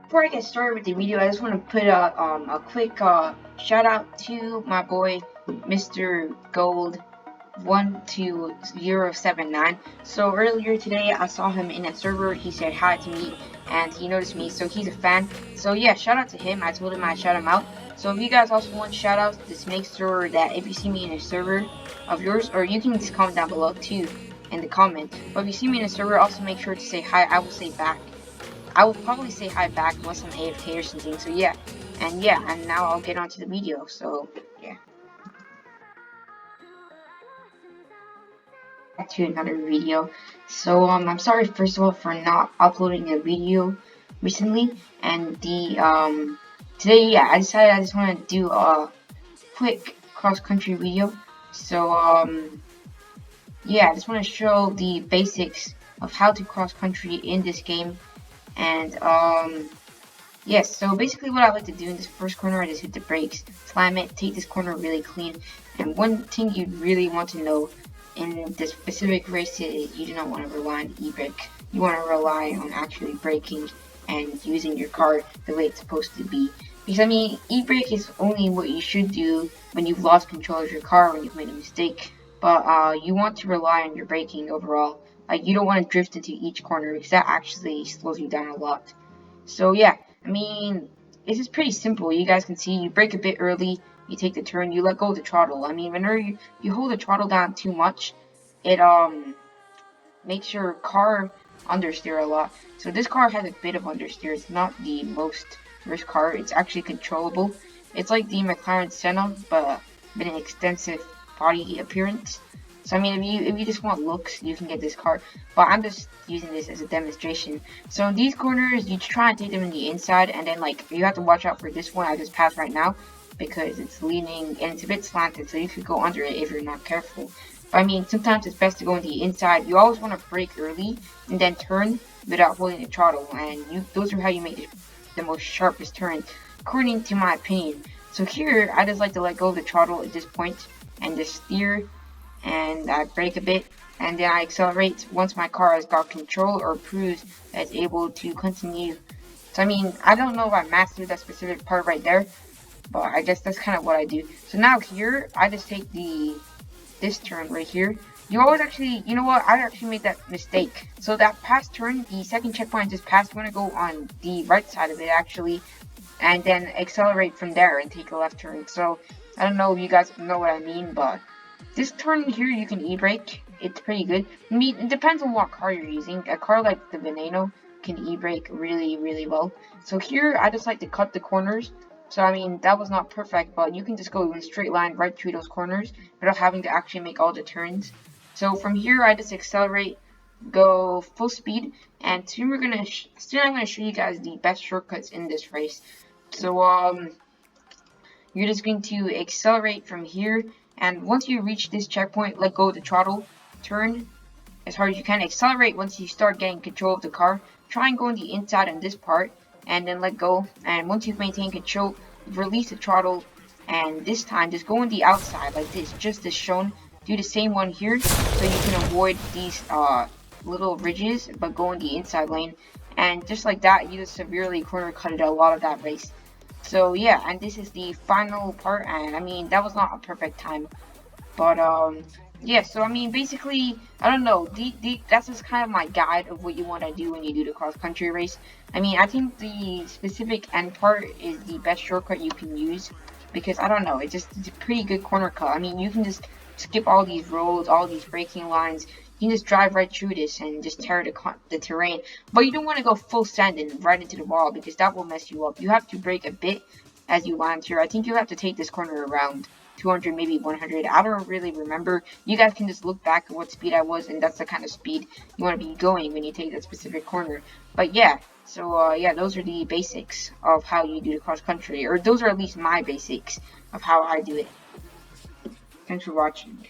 Before I get started with the video, I just want to put a quick shout out to my boy Mr. Gold 12079. So earlier today I saw him in a server. He said hi to me and he noticed me, so he's a fan. So yeah, shout out to him. I told him I'd shout him out. So if you guys also want shout outs, just make sure that if you see me in a server of yours, or you can just comment down below too in the comment. But if you see me in a server, also make sure to say hi. I will say back. I will probably say hi back unless I'm AFK or something. So yeah, and now I'll get on to the video. So yeah, back to another video. So I'm sorry first of all for not uploading a video recently, and today, yeah, I decided I just want to do a quick cross country video. So yeah, I just want to show the basics of how to cross country in this game. And yes, so basically what I like to do in this first corner, I just hit the brakes, slam it, take this corner really clean. And one thing you really want to know in this specific race is you do not want to rely on e-brake. You want to rely on actually braking and using your car the way it's supposed to be. Because I mean, e-brake is only what you should do when you've lost control of your car, when you've made a mistake. But you want to rely on your braking overall. Like, you don't want to drift into each corner because that actually slows you down a lot. So yeah, I mean, this is pretty simple. You guys can see you brake a bit early, you take the turn, you let go of the throttle. I mean, whenever you hold the throttle down too much, it makes your car understeer a lot. So this car has a bit of understeer. It's not the most worst car. It's actually controllable. It's like the McLaren Senna, but with an extensive body appearance. So I mean, if you just want looks, you can get this car. But I'm just using this as a demonstration. So in these corners, you try and take them in the inside, and then like you have to watch out for this one I just passed right now because it's leaning and it's a bit slanted, so you could go under it if you're not careful. But I mean, sometimes it's best to go on the inside. You always want to brake early and then turn without holding the throttle, and those are how you make the most sharpest turn, according to my opinion. So here, I just like to let go of the throttle at this point and just steer. And I brake a bit, and then I accelerate once my car has got control or proves that it's able to continue. So I mean, I don't know if I mastered that specific part right there, but I guess that's kind of what I do. So now here, I just take this turn right here. You always actually, you know what, I actually made that mistake. So that past turn, the second checkpoint I just passed, you want to go on the right side of it actually, and then accelerate from there and take a left turn. So I don't know if you guys know what I mean, but this turn here, you can e-brake. It's pretty good. I mean, it depends on what car you're using. A car like the Veneno can e-brake really, really well. So here, I just like to cut the corners. So, I mean, that was not perfect, but you can just go in a straight line right through those corners without having to actually make all the turns. So from here, I just accelerate, go full speed, and soon I'm gonna show you guys the best shortcuts in this race. So, you're just going to accelerate from here. And once you reach this checkpoint, let go of the throttle, turn as hard as you can, accelerate once you start getting control of the car, try and go on the inside on this part, and then let go. And once you've maintained control, release the throttle, and this time just go on the outside like this, just as shown. Do the same one here, so you can avoid these little ridges, but go on the inside lane. And just like that, you just severely corner cutted a lot of that race. So yeah, and this is the final part, and I mean, that was not a perfect time, but yeah, so I mean, basically, I don't know, that's just kind of my guide of what you want to do when you do the cross-country race. I mean, I think the specific end part is the best shortcut you can use, because I don't know, it's a pretty good corner cut. I mean, you can just skip all these roads, all these braking lines. You can just drive right through this and just tear the terrain. But you don't want to go full send and right into the wall because that will mess you up. You have to brake a bit as you land here. I think you have to take this corner around 200, maybe 100. I don't really remember. You guys can just look back at what speed I was, and that's the kind of speed you want to be going when you take that specific corner. But yeah, so yeah, those are the basics of how you do the cross country, or those are at least my basics of how I do it. Thanks for watching.